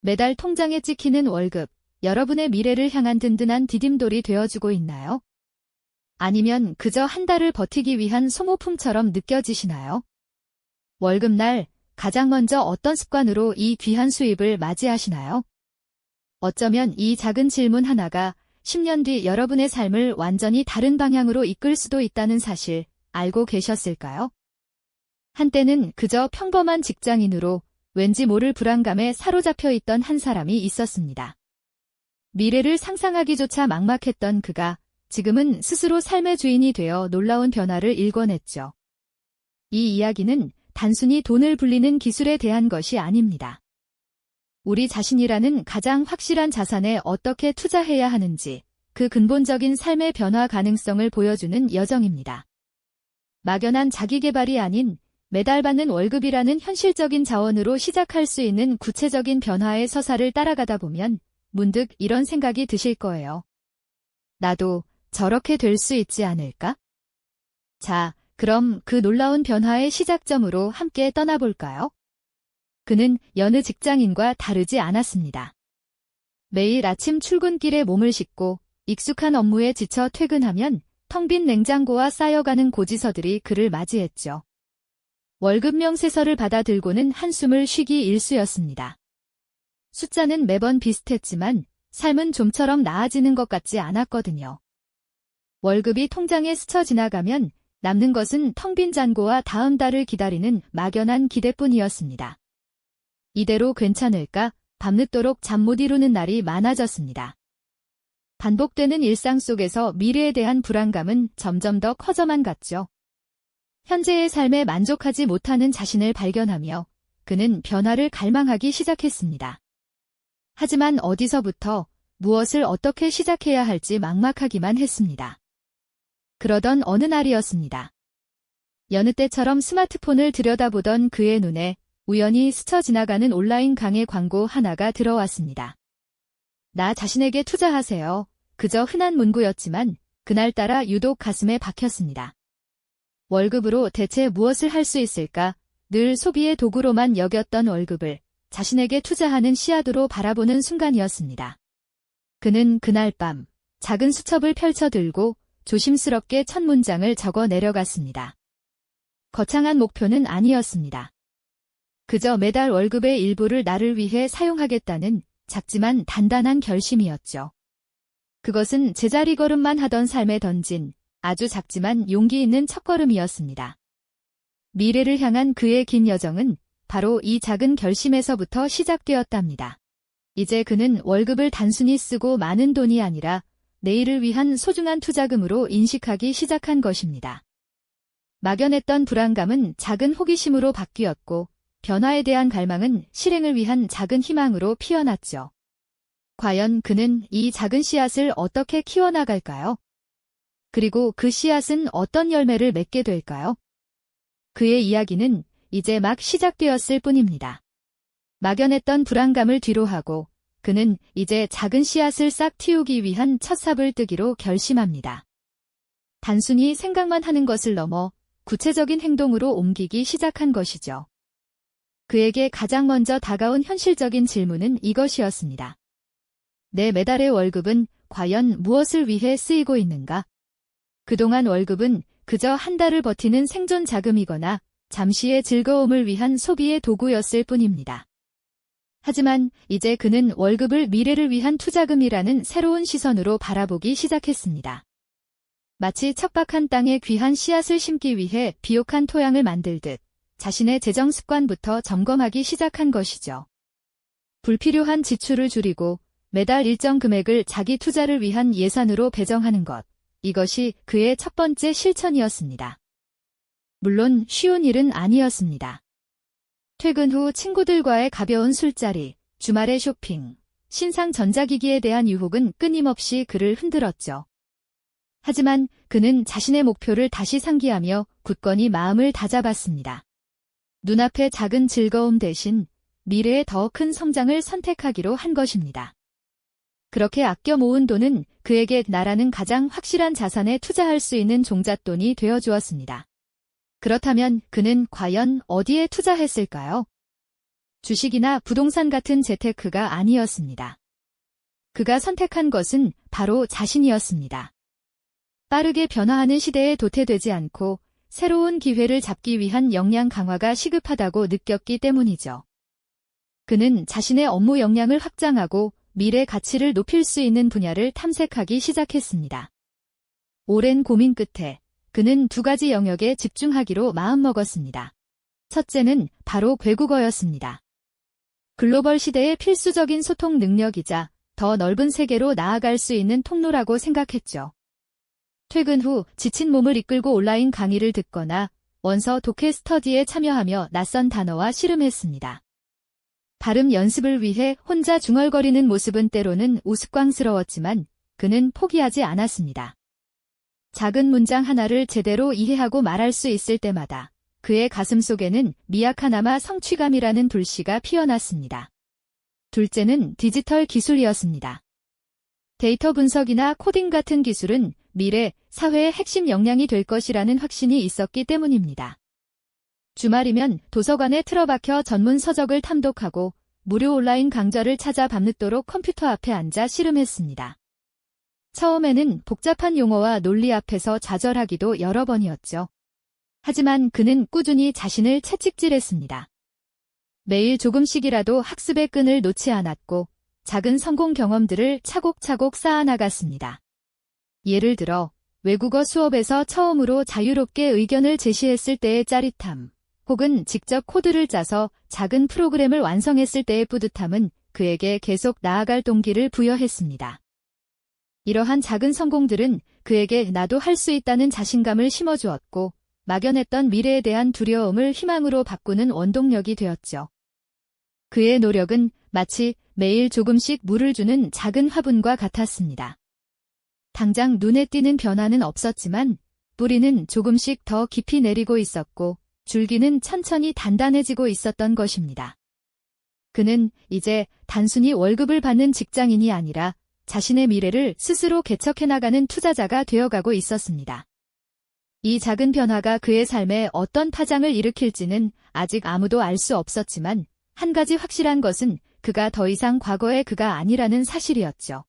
매달 통장에 찍히는 월급, 여러분의 미래를 향한 든든한 디딤돌이 되어주고 있나요? 아니면 그저 한 달을 버티기 위한 소모품처럼 느껴지시나요? 월급날 가장 먼저 어떤 습관으로 이 귀한 수입을 맞이하시나요? 어쩌면 이 작은 질문 하나가 10년 뒤 여러분의 삶을 완전히 다른 방향으로 이끌 수도 있다는 사실 알고 계셨을까요? 한때는 그저 평범한 직장인으로 왠지 모를 불안감에 사로잡혀 있던 한 사람이 있었습니다. 미래를 상상하기조차 막막했던 그가 지금은 스스로 삶의 주인이 되어 놀라운 변화를 일궈냈죠. 이 이야기는 단순히 돈을 불리는 기술에 대한 것이 아닙니다. 우리 자신이라는 가장 확실한 자산에 어떻게 투자해야 하는지 그 근본적인 삶의 변화 가능성을 보여주는 여정입니다. 막연한 자기계발이 아닌 매달 받는 월급이라는 현실적인 자원으로 시작할 수 있는 구체적인 변화의 서사를 따라가다 보면 문득 이런 생각이 드실 거예요. 나도 저렇게 될 수 있지 않을까? 자, 그럼 그 놀라운 변화의 시작점으로 함께 떠나볼까요? 그는 여느 직장인과 다르지 않았습니다. 매일 아침 출근길에 몸을 싣고 익숙한 업무에 지쳐 퇴근하면 텅 빈 냉장고와 쌓여가는 고지서들이 그를 맞이했죠. 월급 명세서를 받아 들고는 한숨을 쉬기 일쑤였습니다. 숫자는 매번 비슷했지만 삶은 좀처럼 나아지는 것 같지 않았거든요. 월급이 통장에 스쳐 지나가면 남는 것은 텅 빈 잔고와 다음 달을 기다리는 막연한 기대뿐이었습니다. 이대로 괜찮을까? 밤늦도록 잠 못 이루는 날이 많아졌습니다. 반복되는 일상 속에서 미래에 대한 불안감은 점점 더 커져만 갔죠. 현재의 삶에 만족하지 못하는 자신을 발견하며 그는 변화를 갈망하기 시작했습니다. 하지만 어디서부터 무엇을 어떻게 시작해야 할지 막막하기만 했습니다. 그러던 어느 날이었습니다. 여느 때처럼 스마트폰을 들여다보던 그의 눈에 우연히 스쳐 지나가는 온라인 강의 광고 하나가 들어왔습니다. 나 자신에게 투자하세요. 그저 흔한 문구였지만 그날따라 유독 가슴에 박혔습니다. 월급으로 대체 무엇을 할 수 있을까? 늘 소비의 도구로만 여겼던 월급을 자신에게 투자하는 씨앗으로 바라보는 순간이었습니다. 그는 그날 밤 작은 수첩을 펼쳐 들고 조심스럽게 첫 문장을 적어 내려갔습니다. 거창한 목표는 아니었습니다. 그저 매달 월급의 일부를 나를 위해 사용하겠다는 작지만 단단한 결심이었죠. 그것은 제자리 걸음만 하던 삶에 던진 아주 작지만 용기 있는 첫걸음이었습니다. 미래를 향한 그의 긴 여정은 바로 이 작은 결심에서부터 시작되었답니다. 이제 그는 월급을 단순히 쓰고 많은 돈이 아니라 내일을 위한 소중한 투자금으로 인식하기 시작한 것입니다. 막연했던 불안감은 작은 호기심으로 바뀌었고 변화에 대한 갈망은 실행을 위한 작은 희망으로 피어났죠. 과연 그는 이 작은 씨앗을 어떻게 키워나갈까요? 그리고 그 씨앗은 어떤 열매를 맺게 될까요? 그의 이야기는 이제 막 시작되었을 뿐입니다. 막연했던 불안감을 뒤로하고 그는 이제 작은 씨앗을 싹 틔우기 위한 첫 삽을 뜨기로 결심합니다. 단순히 생각만 하는 것을 넘어 구체적인 행동으로 옮기기 시작한 것이죠. 그에게 가장 먼저 다가온 현실적인 질문은 이것이었습니다. 내 매달의 월급은 과연 무엇을 위해 쓰이고 있는가? 그동안 월급은 그저 한 달을 버티는 생존 자금이거나 잠시의 즐거움을 위한 소비의 도구였을 뿐입니다. 하지만 이제 그는 월급을 미래를 위한 투자금이라는 새로운 시선으로 바라보기 시작했습니다. 마치 척박한 땅에 귀한 씨앗을 심기 위해 비옥한 토양을 만들듯 자신의 재정 습관부터 점검하기 시작한 것이죠. 불필요한 지출을 줄이고 매달 일정 금액을 자기 투자를 위한 예산으로 배정하는 것. 이것이 그의 첫 번째 실천이었습니다. 물론 쉬운 일은 아니었습니다. 퇴근 후 친구들과의 가벼운 술자리, 주말의 쇼핑, 신상 전자기기에 대한 유혹은 끊임없이 그를 흔들었죠. 하지만 그는 자신의 목표를 다시 상기하며 굳건히 마음을 다잡았습니다. 눈앞의 작은 즐거움 대신 미래의 더 큰 성장을 선택하기로 한 것입니다. 그렇게 아껴 모은 돈은 그에게 나라는 가장 확실한 자산에 투자할 수 있는 종잣돈이 되어주었습니다. 그렇다면 그는 과연 어디에 투자했을까요? 주식이나 부동산 같은 재테크가 아니었습니다. 그가 선택한 것은 바로 자신이었습니다. 빠르게 변화하는 시대에 도태되지 않고 새로운 기회를 잡기 위한 역량 강화가 시급하다고 느꼈기 때문이죠. 그는 자신의 업무 역량을 확장하고 미래 가치를 높일 수 있는 분야를 탐색하기 시작했습니다. 오랜 고민 끝에 그는 두 가지 영역에 집중하기로 마음먹었습니다. 첫째는 바로 외국어였습니다. 글로벌 시대의 필수적인 소통 능력이자 더 넓은 세계로 나아갈 수 있는 통로라고 생각했죠. 퇴근 후 지친 몸을 이끌고 온라인 강의를 듣거나 원서 독해 스터디에 참여하며 낯선 단어와 씨름했습니다. 발음 연습을 위해 혼자 중얼거리는 모습은 때로는 우스꽝스러웠지만 그는 포기하지 않았습니다. 작은 문장 하나를 제대로 이해하고 말할 수 있을 때마다 그의 가슴 속에는 미약하나마 성취감이라는 불씨가 피어났습니다. 둘째는 디지털 기술이었습니다. 데이터 분석이나 코딩 같은 기술은 미래 사회의 핵심 역량이 될 것이라는 확신이 있었기 때문입니다. 주말이면 도서관에 틀어박혀 전문 서적을 탐독하고 무료 온라인 강좌를 찾아 밤늦도록 컴퓨터 앞에 앉아 씨름했습니다. 처음에는 복잡한 용어와 논리 앞에서 좌절하기도 여러 번이었죠. 하지만 그는 꾸준히 자신을 채찍질했습니다. 매일 조금씩이라도 학습의 끈을 놓지 않았고 작은 성공 경험들을 차곡차곡 쌓아나갔습니다. 예를 들어 외국어 수업에서 처음으로 자유롭게 의견을 제시했을 때의 짜릿함, 혹은 직접 코드를 짜서 작은 프로그램을 완성했을 때의 뿌듯함은 그에게 계속 나아갈 동기를 부여했습니다. 이러한 작은 성공들은 그에게 나도 할 수 있다는 자신감을 심어주었고 막연했던 미래에 대한 두려움을 희망으로 바꾸는 원동력이 되었죠. 그의 노력은 마치 매일 조금씩 물을 주는 작은 화분과 같았습니다. 당장 눈에 띄는 변화는 없었지만 뿌리는 조금씩 더 깊이 내리고 있었고 줄기는 천천히 단단해지고 있었던 것입니다. 그는 이제 단순히 월급을 받는 직장인이 아니라 자신의 미래를 스스로 개척해 나가는 투자자가 되어가고 있었습니다. 이 작은 변화가 그의 삶에 어떤 파장을 일으킬지는 아직 아무도 알 수 없었지만 한 가지 확실한 것은 그가 더 이상 과거의 그가 아니라는 사실이었죠.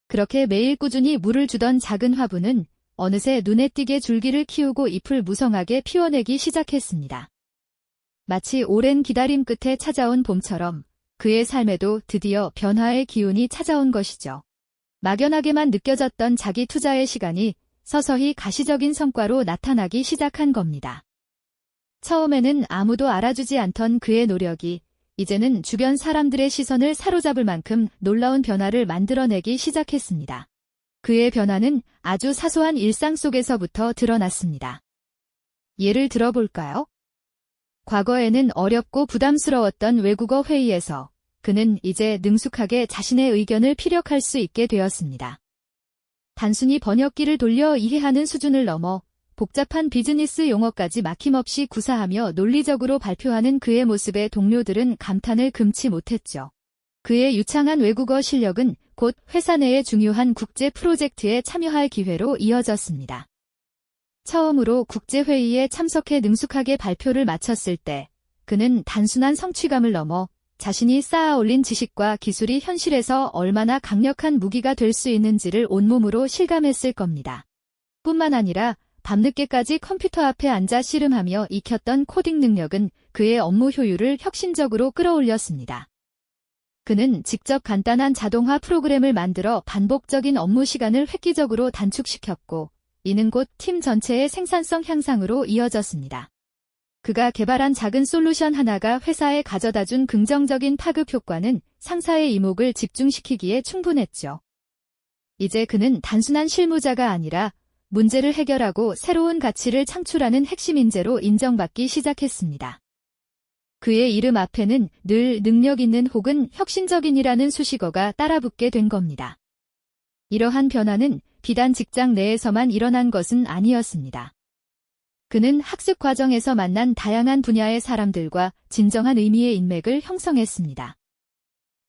그렇게 매일 꾸준히 물을 주던 작은 화분은 어느새 눈에 띄게 줄기를 키우고 잎을 무성하게 피워내기 시작했습니다. 마치 오랜 기다림 끝에 찾아온 봄처럼 그의 삶에도 드디어 변화의 기운이 찾아온 것이죠. 막연하게만 느껴졌던 자기 투자의 시간이 서서히 가시적인 성과로 나타나기 시작한 겁니다. 처음에는 아무도 알아주지 않던 그의 노력이 이제는 주변 사람들의 시선을 사로잡을 만큼 놀라운 변화를 만들어내기 시작했습니다. 그의 변화는 아주 사소한 일상 속에서부터 드러났습니다. 예를 들어볼까요? 과거에는 어렵고 부담스러웠던 외국어 회의에서 그는 이제 능숙하게 자신의 의견을 피력할 수 있게 되었습니다. 단순히 번역기를 돌려 이해하는 수준을 넘어 복잡한 비즈니스 용어까지 막힘없이 구사하며 논리적으로 발표하는 그의 모습에 동료들은 감탄을 금치 못했죠. 그의 유창한 외국어 실력은 곧 회사 내의 중요한 국제 프로젝트에 참여할 기회로 이어졌습니다. 처음으로 국제회의에 참석해 능숙하게 발표를 마쳤을 때 그는 단순한 성취감을 넘어 자신이 쌓아 올린 지식과 기술이 현실에서 얼마나 강력한 무기가 될 수 있는지를 온몸으로 실감했을 겁니다. 뿐만 아니라 밤늦게까지 컴퓨터 앞에 앉아 씨름하며 익혔던 코딩 능력은 그의 업무 효율을 혁신적으로 끌어올렸습니다. 그는 직접 간단한 자동화 프로그램을 만들어 반복적인 업무 시간을 획기적으로 단축시켰고 이는 곧 팀 전체의 생산성 향상으로 이어졌습니다. 그가 개발한 작은 솔루션 하나가 회사에 가져다준 긍정적인 파급 효과는 상사의 이목을 집중시키기에 충분했죠. 이제 그는 단순한 실무자가 아니라 문제를 해결하고 새로운 가치를 창출하는 핵심 인재로 인정받기 시작했습니다. 그의 이름 앞에는 늘 능력 있는 혹은 혁신적인이라는 수식어가 따라붙게 된 겁니다. 이러한 변화는 비단 직장 내에서만 일어난 것은 아니었습니다. 그는 학습 과정에서 만난 다양한 분야의 사람들과 진정한 의미의 인맥을 형성했습니다.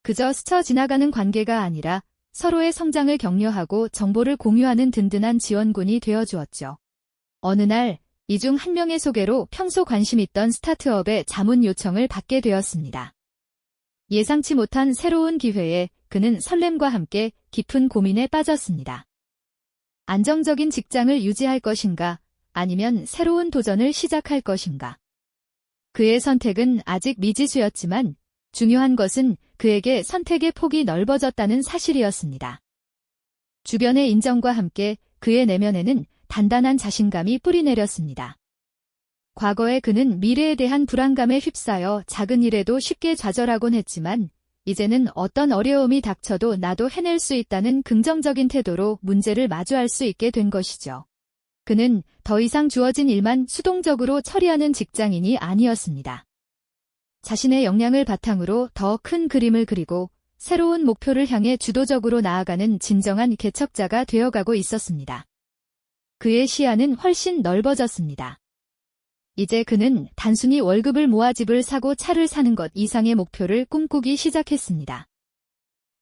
그저 스쳐 지나가는 관계가 아니라 서로의 성장을 격려하고 정보를 공유하는 든든한 지원군이 되어주었죠. 어느 날 이 중 한 명의 소개로 평소 관심 있던 스타트업의 자문 요청을 받게 되었습니다. 예상치 못한 새로운 기회에 그는 설렘과 함께 깊은 고민에 빠졌습니다. 안정적인 직장을 유지할 것인가, 아니면 새로운 도전을 시작할 것인가. 그의 선택은 아직 미지수였지만 중요한 것은 그에게 선택의 폭이 넓어졌다는 사실이었습니다. 주변의 인정과 함께 그의 내면에는 단단한 자신감이 뿌리내렸습니다. 과거에 그는 미래에 대한 불안감에 휩싸여 작은 일에도 쉽게 좌절하곤 했지만 이제는 어떤 어려움이 닥쳐도 나도 해낼 수 있다는 긍정적인 태도로 문제를 마주할 수 있게 된 것이죠. 그는 더 이상 주어진 일만 수동적으로 처리하는 직장인이 아니었습니다. 자신의 역량을 바탕으로 더 큰 그림을 그리고 새로운 목표를 향해 주도적으로 나아가는 진정한 개척자가 되어가고 있었습니다. 그의 시야는 훨씬 넓어졌습니다. 이제 그는 단순히 월급을 모아 집을 사고 차를 사는 것 이상의 목표를 꿈꾸기 시작했습니다.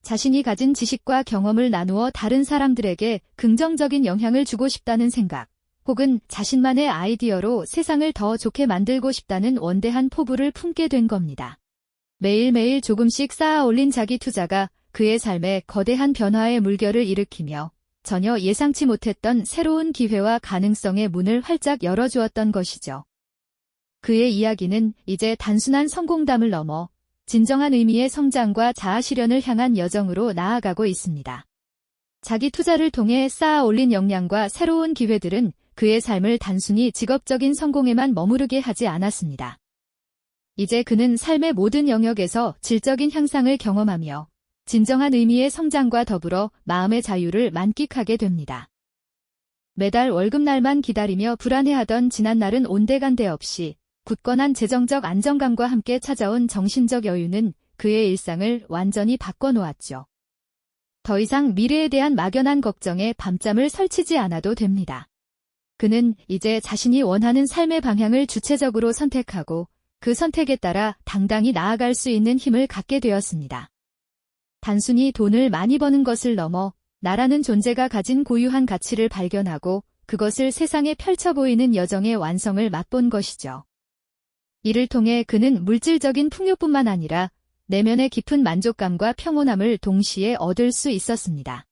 자신이 가진 지식과 경험을 나누어 다른 사람들에게 긍정적인 영향을 주고 싶다는 생각, 혹은 자신만의 아이디어로 세상을 더 좋게 만들고 싶다는 원대한 포부를 품게 된 겁니다. 매일매일 조금씩 쌓아 올린 자기 투자가 그의 삶에 거대한 변화의 물결을 일으키며 전혀 예상치 못했던 새로운 기회와 가능성의 문을 활짝 열어주었던 것이죠. 그의 이야기는 이제 단순한 성공담을 넘어 진정한 의미의 성장과 자아실현을 향한 여정으로 나아가고 있습니다. 자기 투자를 통해 쌓아 올린 역량과 새로운 기회들은 그의 삶을 단순히 직업적인 성공에만 머무르게 하지 않았습니다. 이제 그는 삶의 모든 영역에서 질적인 향상을 경험하며 진정한 의미의 성장과 더불어 마음의 자유를 만끽하게 됩니다. 매달 월급날만 기다리며 불안해하던 지난날은 온데간데 없이 굳건한 재정적 안정감과 함께 찾아온 정신적 여유는 그의 일상을 완전히 바꿔놓았죠. 더 이상 미래에 대한 막연한 걱정에 밤잠을 설치지 않아도 됩니다. 그는 이제 자신이 원하는 삶의 방향을 주체적으로 선택하고 그 선택에 따라 당당히 나아갈 수 있는 힘을 갖게 되었습니다. 단순히 돈을 많이 버는 것을 넘어 나라는 존재가 가진 고유한 가치를 발견하고 그것을 세상에 펼쳐 보이는 여정의 완성을 맛본 것이죠. 이를 통해 그는 물질적인 풍요뿐만 아니라 내면의 깊은 만족감과 평온함을 동시에 얻을 수 있었습니다.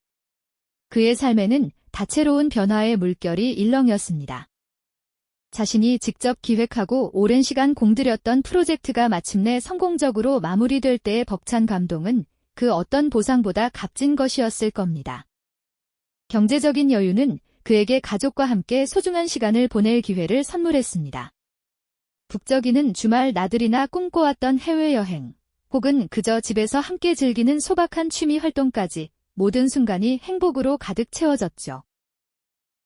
그의 삶에는 다채로운 변화의 물결이 일렁였습니다. 자신이 직접 기획하고 오랜 시간 공들였던 프로젝트가 마침내 성공적으로 마무리될 때의 벅찬 감동은 그 어떤 보상보다 값진 것이었을 겁니다. 경제적인 여유는 그에게 가족과 함께 소중한 시간을 보낼 기회를 선물했습니다. 북적이는 주말 나들이나 꿈꿔왔던 해외여행, 혹은 그저 집에서 함께 즐기는 소박한 취미 활동까지 모든 순간이 행복으로 가득 채워졌죠.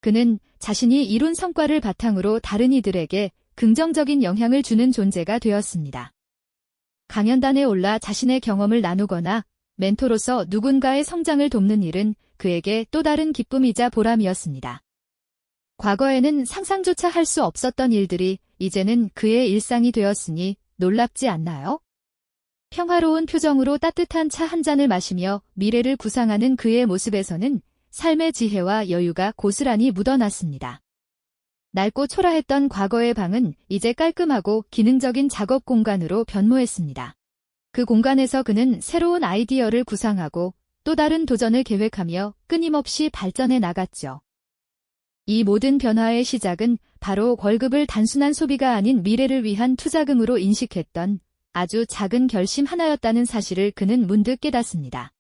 그는 자신이 이룬 성과를 바탕으로 다른 이들에게 긍정적인 영향을 주는 존재가 되었습니다. 강연단에 올라 자신의 경험을 나누거나 멘토로서 누군가의 성장을 돕는 일은 그에게 또 다른 기쁨이자 보람이었습니다. 과거에는 상상조차 할 수 없었던 일들이 이제는 그의 일상이 되었으니 놀랍지 않나요? 평화로운 표정으로 따뜻한 차 한 잔을 마시며 미래를 구상하는 그의 모습에서는 삶의 지혜와 여유가 고스란히 묻어났습니다. 낡고 초라했던 과거의 방은 이제 깔끔하고 기능적인 작업 공간으로 변모했습니다. 그 공간에서 그는 새로운 아이디어를 구상하고 또 다른 도전을 계획하며 끊임없이 발전해 나갔죠. 이 모든 변화의 시작은 바로 월급을 단순한 소비가 아닌 미래를 위한 투자금으로 인식했던 아주 작은 결심 하나였다는 사실을 그는 문득 깨닫습니다.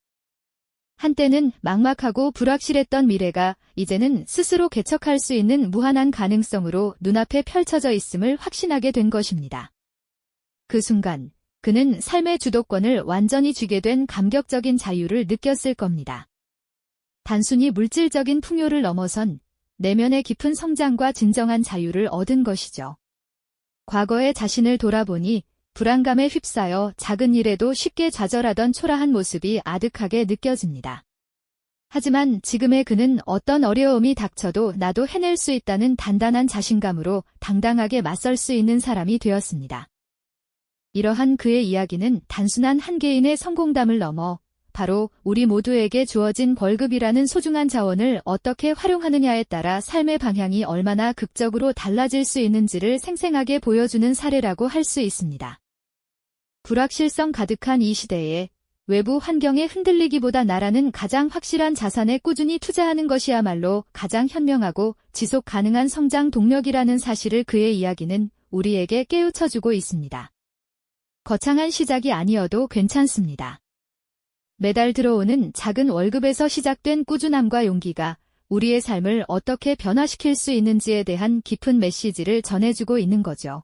한때는 막막하고 불확실했던 미래가 이제는 스스로 개척할 수 있는 무한한 가능성으로 눈앞에 펼쳐져 있음을 확신하게 된 것입니다. 그 순간 그는 삶의 주도권을 완전히 쥐게 된 감격적인 자유를 느꼈을 겁니다. 단순히 물질적인 풍요를 넘어선 내면의 깊은 성장과 진정한 자유를 얻은 것이죠. 과거의 자신을 돌아보니 불안감에 휩싸여 작은 일에도 쉽게 좌절하던 초라한 모습이 아득하게 느껴집니다. 하지만 지금의 그는 어떤 어려움이 닥쳐도 나도 해낼 수 있다는 단단한 자신감으로 당당하게 맞설 수 있는 사람이 되었습니다. 이러한 그의 이야기는 단순한 한 개인의 성공담을 넘어 바로 우리 모두에게 주어진 월급이라는 소중한 자원을 어떻게 활용하느냐에 따라 삶의 방향이 얼마나 극적으로 달라질 수 있는지를 생생하게 보여주는 사례라고 할 수 있습니다. 불확실성 가득한 이 시대에 외부 환경에 흔들리기보다 나라는 가장 확실한 자산에 꾸준히 투자하는 것이야말로 가장 현명하고 지속 가능한 성장 동력이라는 사실을 그의 이야기는 우리에게 깨우쳐주고 있습니다. 거창한 시작이 아니어도 괜찮습니다. 매달 들어오는 작은 월급에서 시작된 꾸준함과 용기가 우리의 삶을 어떻게 변화시킬 수 있는지에 대한 깊은 메시지를 전해주고 있는 거죠.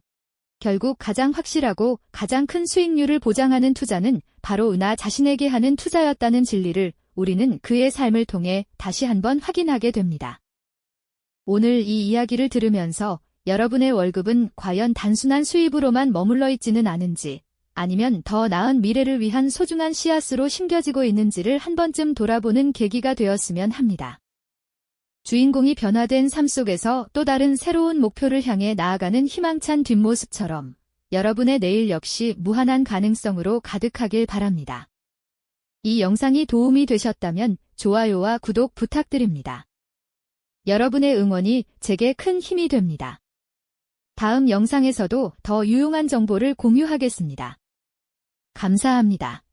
결국 가장 확실하고 가장 큰 수익률을 보장하는 투자는 바로 나 자신에게 하는 투자였다는 진리를 우리는 그의 삶을 통해 다시 한번 확인하게 됩니다. 오늘 이 이야기를 들으면서 여러분의 월급은 과연 단순한 수입으로만 머물러 있지는 않은지, 아니면 더 나은 미래를 위한 소중한 씨앗으로 심겨지고 있는지를 한 번쯤 돌아보는 계기가 되었으면 합니다. 주인공이 변화된 삶 속에서 또 다른 새로운 목표를 향해 나아가는 희망찬 뒷모습처럼 여러분의 내일 역시 무한한 가능성으로 가득하길 바랍니다. 이 영상이 도움이 되셨다면 좋아요와 구독 부탁드립니다. 여러분의 응원이 제게 큰 힘이 됩니다. 다음 영상에서도 더 유용한 정보를 공유하겠습니다. 감사합니다.